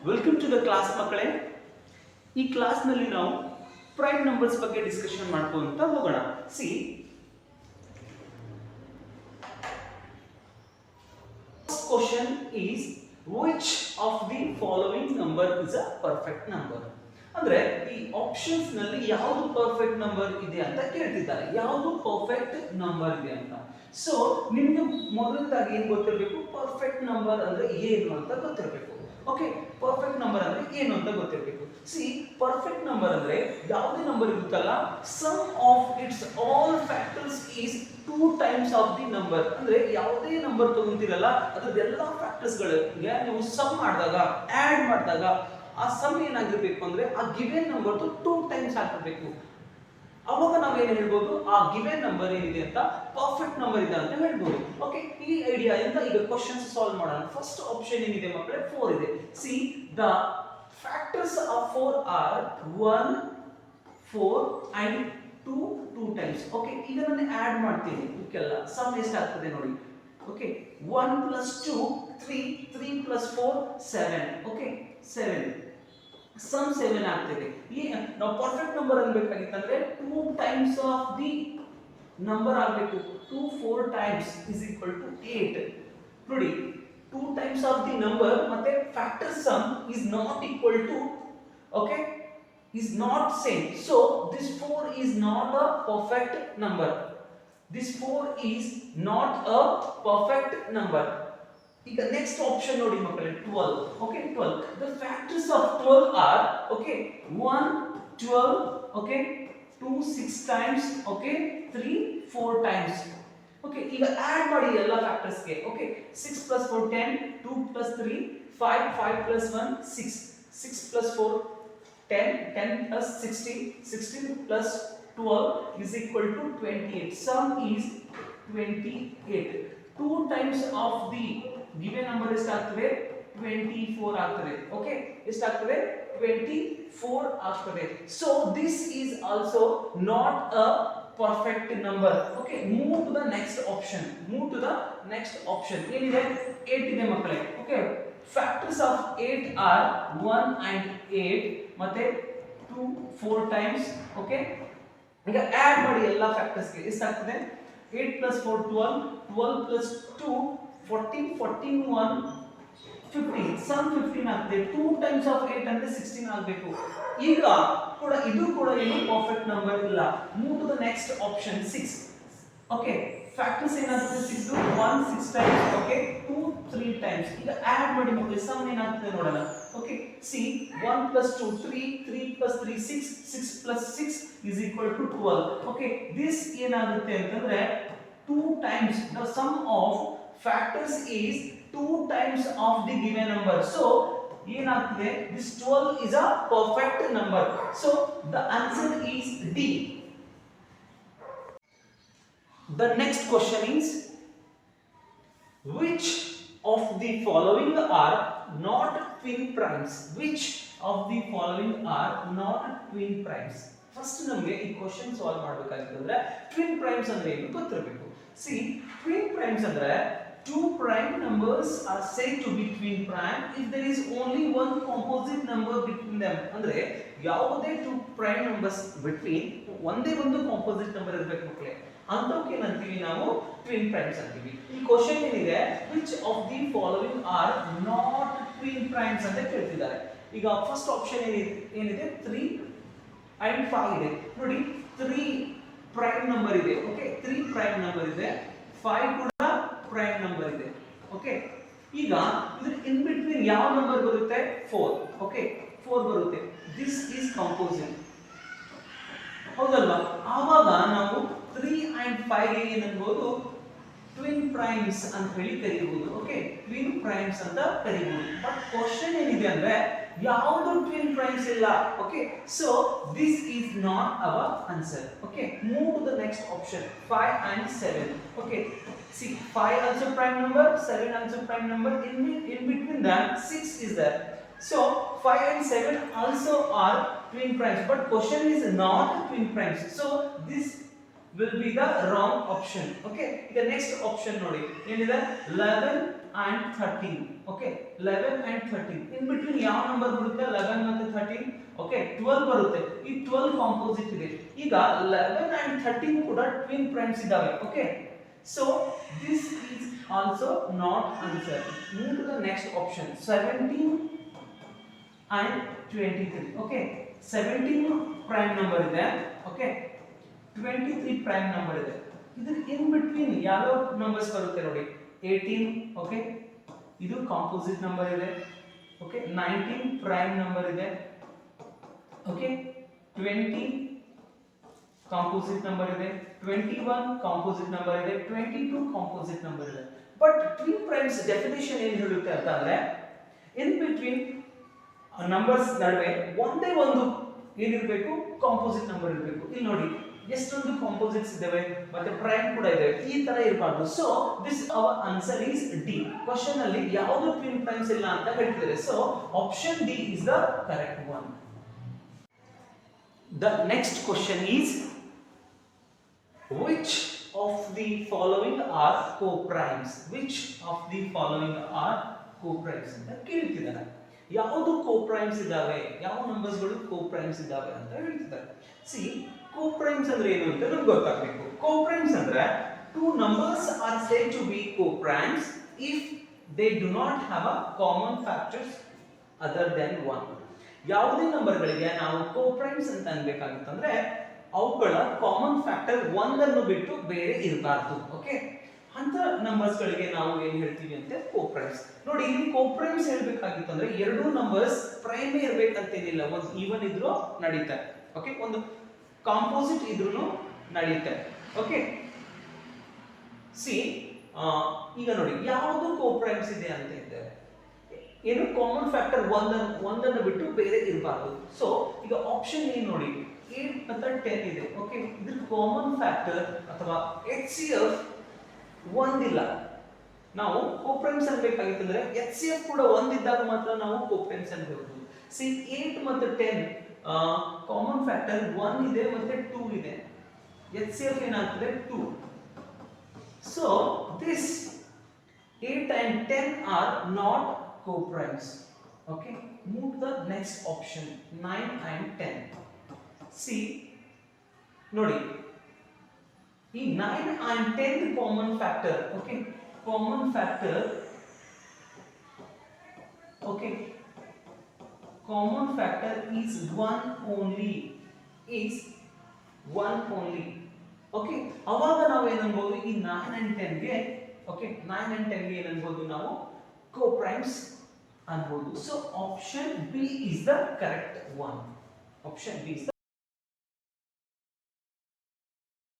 Welcome to the class ಮಕ್ಕಳೇ. ಈ ಕ್ಲಾಸ್ನಲ್ಲಿ ನಾವು ಪ್ರೈಮ್ ನಂಬರ್ಸ್ ಬಗ್ಗೆ ಡಿಸ್ಕಷನ್ ಮಾಡ್ಕೊಂತ ಹೋಗೋಣ. C question is which of the following number is a perfect number. ಅಂದ್ರೆ ಈ ಆಪ್ಷನ್ಸ್ ನಲ್ಲಿ ಯಾವುದು ಪರ್ಫೆಕ್ಟ್ ನಂಬರ್ ಇದೆ ಅಂತ ಕೇಳ್ತಿದ್ದಾರೆ. ಯಾವುದು ಪರ್ಫೆಕ್ಟ್ ನಂಬರ್ ಇದೆ ಅಂತ. ಸೊ ನಿಮ್ಗೆ ಮೊದಲನೇದಾಗಿ ಏನ್ ಗೊತ್ತಿರಬೇಕು, ಪರ್ಫೆಕ್ಟ್ ನಂಬರ್ ಅಂದ್ರೆ ಏನು ಅಂತ ಗೊತ್ತಿರಬೇಕು. ಓಕೆ, ಪರ್ಫೆಕ್ಟ್ ನಂಬರ್ ಅಂದ್ರೆ ಏನು ಅಂತ ಗೊತ್ತಿರಬೇಕು. ಸಿ, ಪರ್ಫೆಕ್ಟ್ ನಂಬರ್ ಅಂದ್ರೆ ಯಾವುದೇ ನಂಬರ್ ಇರುತ್ತಲ್ಲ, sum of its all factors is 2 times of the number. ಅಂದ್ರೆ ಯಾವುದೇ ನಂಬರ್ ತಗೊಂತೀರಲ್ಲ ಅದ್ರದ್ದು ಎಲ್ಲಾ ಫ್ಯಾಕ್ಟರ್ಸ್ ಗಳಿಗೆ ನೀವು ಸಮ್ ಮಾಡಿದಾಗ, ಆಡ್ ಮಾಡಿದಾಗ ಆ ಸಮ್ ಏನಾಗಿರ್ಬೇಕು ಅಂದ್ರೆ ಆ ಗಿವೆನ್ ನಂಬರ್ 2 ಟೈಮ್ಸ್ ಆಗಿರ್ಬೇಕು. ಅವಾಗ ನಾವೇನು ಹೇಳ್ಬೋದು, ಆ ಗಿವೆನ್ ನಂಬರ್ ಏನಿದೆ ಅಂತ ಪರ್ಫೆಕ್ಟ್ ನಂಬರ್ ಇದೆ ಅಂತ ಹೇಳ್ಬೋದು. ಓಕೆ, ಈ ಐಡಿಯಾ ಇಂದ ಈಗ ಕ್ವಶನ್ಸ್ ಸಾಲ್ವ್ ಮಾಡೋಣ. ಫಸ್ಟ್ ಆಪ್ಷನ್ ಏನಿದೆ ಮಕ್ಕಳೇ, 4 ಇದೆ. See, the factors of 4 are 1, 4 and 2 times. Okay, ಈಗ ನಾನು ಆಡ್ ಮಾಡ್ತೀನಿ. ಇದಕ್ಕೆಲ್ಲ ಸಮ್ ಎಷ್ಟಾಗ್ತದೆ ನೋಡಿ. ಓಕೆ, 1 + 2 3, 3 + 4 7. ಓಕೆ, 7 ಸಮ್ 7 ಆಗ್ತಿದೆ. ನಾವು ಪರ್ಫೆಕ್ಟ್ ನಂಬರ್ ಅನ್ಬೇಕಾಗಿತ್ತಂದ್ರೆ 2 ಟೈಮ್ಸ್ ಆಫ್ ದಿ ನಂಬರ್ ಆಗಬೇಕು. 2 4 ಟೈಮ್ಸ್ ಇಸ್ ಈಕ್ವಲ್ ಟು 8. ನೋಡಿ, 2 ಟೈಮ್ಸ್ ಆಫ್ ದಿ ನಂಬರ್ ಮತ್ತೆ factor sum is not equal to, okay, is not same. So this 4 is not a perfect number. This 4 is not a perfect number. ಈಗ next option ನೋಡಿ ಮಕ್ಕಳೇ, 12. Okay, 12. The factors of 12 are, okay, 1 12, okay, 2 6 times, okay, 3 4 times. Okay, ಈಗ add ಮಾಡಿ ಎಲ್ಲ factors ಗೆ. Okay, 6 + 4 10, 2 + 3 5, 5 + 1 6, 6 + 4 10, 10 + 16, 16 + 12 is equal to 28. Sum is 28. 2 times of the given number ಎಷ್ಟಾಗ್ತದೆ, 24 ಆಗ್ತದೆ. Okay, ಎಷ್ಟಾಗ್ತದೆ, 24 ಆಗ್ತದೆ. So this is also not a perfect number. Okay, move to the next option. ಏನಿದೆ, 8 ಇದೆ ಮಕ್ಕಳೇ. Okay, factors of 8 are 1 and 8 ಮತ್ತೆ 2 4 times. Okay, ಈಗ add ಮಾಡಿ ಎಲ್ಲ ಫ್ಯಾಕ್ಟರ್ಸ್ ಗೆ. ಎಷ್ಟಾಗ್ತದೆ, 8 + 4 12, 12 + 2 14, 14 1 15. ಸಮ್ 15 ಆಗ್ತದೆ. 2 ಟೈಮ್ಸ್ ಆಫ್ 8 ಅಂದ್ರೆ 16 ಆಗಬೇಕು. ಈಗ ಕೂಡ ಇದು ಕೂಡ ಏನು ಪರ್ಫೆಕ್ಟ್ ನಂಬರ್ ಇಲ್ಲ. Move to the next option 6. Okay, factors ಏನಾಗ್ತದೆ, 6 1 6 ಟೈಮ್ಸ್. Okay, 2 3 times. ಈಗ ಆಡ್ ಮಾಡಿ ಮಕ್ಕಳೇ, ಸಮ್ ಏನಾಗ್ತದೆ ನೋಡೋಣ. Okay, see, 1 + 2 3, 3 + 3 6, 6 + 6 is equal to 12. Okay, this ಏನಾಗುತ್ತೆ ಅಂತಂದ್ರೆ 2 times. the sum of factors is 2 times of the given number. So ಏನಾಗ್ತದೆ, this 12 is a perfect number. So the answer is D. The next question is, which of the following are not twin primes? Which of the following are not twin primes? First ನಮಗೆ ಈ question solve ಮಾಡಬೇಕಾಗಿದ್ರೆ twin primes ಅಂದ್ರೆ ಏನು ಗೊತ್ತಿರಬೇಕು. C, twin primes ಅಂದ್ರೆ two prime numbers are said to be twin prime if there is only one composite number between them. ಅಂದ್ರೆ ಯಾವುದೇ two prime numbers between ಒಂದೇ ಒಂದು composite number ಇರಬೇಕು ಮಕ್ಕಳೇ, ಅಂತವಕ್ಕೆ ಏನಂತೀವಿ ನಾವು twin primes ಅಂತೀವಿ. ಈ ಕ್ವಶನ್ ಏನಿದೆ, which of the following are not twin primes ಅಂತ ಕೇಳ್ತಿದ್ದಾರೆ. ಈಗ ಫಸ್ಟ್ ಆಪ್ಷನ್ ಏನಿದೆ 3 and 5 ಇದೆ. ನೋಡಿ, 3 ಪ್ರೈಮ್ ನಂಬರ್ ಇದೆ. ಓಕೆ, 3 ಪ್ರೈಮ್ ನಂಬರ್ ಇದೆ, 5 ಕೂಡ ಪ್ರೈಮ್ ನಂಬರ್ ಇದೆ. ಓಕೆ, ಈಗ ಇದ್ರ ಇನ್ ಬಿಟ್ವೀನ್ ಯಾವ ನಂಬರ್ ಬರುತ್ತೆ, 4. ಓಕೆ, 4 ಬರುತ್ತೆ. ದಿಸ್ ಈಸ್ ಕಂಪೋಸಿಟ್, ಹೌದಲ್ವಾ? ಆವಾಗ ನಾವು 3 and 5 ಗೆ ಏನಂಬಹುದು, ಟ್ವಿನ್ ಪ್ರೈಮ್ಸ್ ಅಂತ ಹೇಳಿ ಕರೀಬಹುದು. ಓಕೆ, ಟ್ವಿನ್ ಪ್ರೈಮ್ಸ್ ಅಂತ ಕರೀಬಹುದು. ಬಟ್ ಕ್ವಶನ್ ಏನಿದೆ ಅಂದ್ರೆ ಯಾವುದು ಟ್ವಿನ್ ಪ್ರೈಮ್ಸ್ ಇಲ್ಲ. Okay, so this is not our answer. Okay, move to the next option 5 and 7. Okay, see, 5 also prime number, 7 also prime number. In between them 6 is there. So 5 and 7 also are twin primes, but question is not twin primes. So this will be the wrong option. Okay, the next option nodi, ಏನida 11 and 13. Okay, 11 and 13. In between ಯಾವ number ಬರುತ್ತೆ? 11 ಮತ್ತೆ 13. Okay, 12 ಬರುತ್ತೆ. ಈ 12 composite ಇದೆ. ಈಗ 11 and 13 ಕೂಡ twin primes ಇದಾವೆ. Okay, so this is also not answer. Move to the next option. 17 and 23. Okay, 17 prime number ಇದೆ. Okay, 23 prime number ಇದೆ. ಇದರ in between ಯಾವ ನಂಬರ್ಸ್ ಬರುತ್ತೆ ನೋಡಿ? 18. Okay, ಇದು ಕಾಂಪೋಸಿಟ್ ನಂಬರ್ ಇದೆ. Okay, 19 ಪ್ರೈಮ್ ನಂಬರ್ ಇದೆ. Okay, 20 ಕಾಂಪೋಸಿಟ್ ನಂಬರ್ ಇದೆ. 21 ಕಾಂಪೋಸಿಟ್ ನಂಬರ್ ಇದೆ. 22 ಕಾಂಪೋಸಿಟ್ ನಂಬರ್ ಇದೆ. ಬಟ್ ಟ್ವಿನ್ ಪ್ರೈಮ್ಸ್ ಡೆಫಿನಿಷನ್ ಏನು ಹೇಳುತ್ತೆ ಅಂತ ಅಂದ್ರೆ ಇನ್ ಬಿಟ್ವೀನ್ ನಂಬರ್ಸ್ ನಡುವೆ ಒಂದೇ ಒಂದು ಏನಿರಬೇಕು? ಕಾಂಪೋಸಿಟ್ ನಂಬರ್ ಇರಬೇಕು. ಇಲ್ಲಿ ನೋಡಿ ಎಷ್ಟೊಂದು ಕಾಂಪೋಸಿಟ್ಸ್ ಇದಾವೆ ಮತ್ತೆ ಪ್ರೈಮ್ ಕೂಡ ಇದೆ. ಈ ತರ ಇರಬಾರ್ದು. So this our answer is D. Question ಅಲ್ಲಿ ಯಾವುದು ಟ್ವಿನ್ ಪ್ರೈಮ್ಸ್ ಇಲ್ಲ ಅಂತ ಹೇಳ್ತಿದ್ದಾರೆ. So option D is the correct one. The next question is, which of the following are co-primes? Which of the following are co-primes ಅಂತ ಕೇಳ್ತಿದ್ದಾರೆ. ಯಾವುದು co-primes ಇದಾವೆ, ಯಾವ ನಂಬರ್ಸ್ಗಳು co-primes ಇದಾವೆ ಅಂತ ಹೇಳ್ತಿದ್ದಾರೆ. ಸಿ co-primes ಅಂದ್ರೆ ಏನು ಅಂತ ನಮ್ಗೆ ಗೊತ್ತಾಗಬೇಕು. Co-primes ಅಂದ್ರೆ two numbers are said to be co-primes if they do not have a common factors other than 1. ಯಾವುದೇ ನಂಬರ್ಗಳಿಗೆ ನಾವು co-primes ಅಂತ ಅನ್ಬೇಕಾಗುತ್ತಂದ್ರೆ ಅವುಗಳ ಕಾಮನ್ ಫ್ಯಾಕ್ಟರ್ ಒಂದನ್ನು ಬಿಟ್ಟು ಬೇರೆ ಇರಬಾರ್ದು. ಓಕೆ, ಅಂತ ನಂಬರ್ಸ್ ಗಳಿಗೆ ನಾವು ಏನು ಹೇಳ್ತೀವಿ ಅಂತ co-primes. ನೋಡಿ ಇಲ್ಲಿ co-primes ಹೇಳಬೇಕಾಗಿತ್ತು ಅಂದ್ರೆ ಎರಡು ನಂಬರ್ಸ್ ಪ್ರೈಮ್ ಇರಬೇಕಂತೇನಿಲ್ಲ. ಒಂದು ಈವನ್ ಇದ್ರೂ ನಡೀತಾ. ಓಕೆ, ಒಂದು ಕಾಂಪೋಸಿಟ್ ಇದ್ರೂ ನಡೆಯುತ್ತೆ. ಓಕೆ, ಸಿ ಈಗ ನೋಡಿ ಯಾವುದು co-primes ಇದೆ ಅಂತ ಇದ್ದಾರೆ. ಏನು ಕಾಮನ್ ಫ್ಯಾಕ್ಟರ್ ಒಂದನ್ನು ಬಿಟ್ಟು ಬೇರೆ ಇರಬಾರ್ದು. ಸೊ ಈಗ ಆಪ್ಷನ್ ಏನು ನೋಡಿ, 8 ಮತ್ತು 10 ಇದೆ. ಓಕೆ, ಇದ್ರ ಕಾಮನ್ ಫ್ಯಾಕ್ಟರ್ ಅಥವಾ HCF ಒಂದಿಲ್ಲ. ನಾವು co-primes ಅನ್ಬೇಕಾಗಿತ್ತು ಅಂದ್ರೆ HCF ಕೂಡ ಒಂದಿದ್ದಾಗ ಮಾತ್ರ ನಾವು co-primes ಅನ್ಬೇಕು. ಸಿ 8 ಮತ್ತು 10 ಕಾಮನ್ ಫ್ಯಾಕ್ಟರ್ 1 ಇದೆ ಮತ್ತೆ 2 ಇದೆ. HCF ಏನಾಗ್ತದೆ? 2. So this 8 and 10 are not co-primes. Okay, move to the next option. 9 and 10. See, ನೋಡಿ ಈ 9 and 10 common factor. Okay, common factor. Okay, common factor is one only. Okay, ಅವಾಗ ನಾವು ಏನನ್ಬಹುದು? ಈ 9 and 10 ಗೆ, ಓಕೆ, 9 and 10 ಗೆ ಏನನ್ಬಹುದು ನಾವು? Co-primes ಅನ್ಬಹುದು. So option B is the correct one. Option B is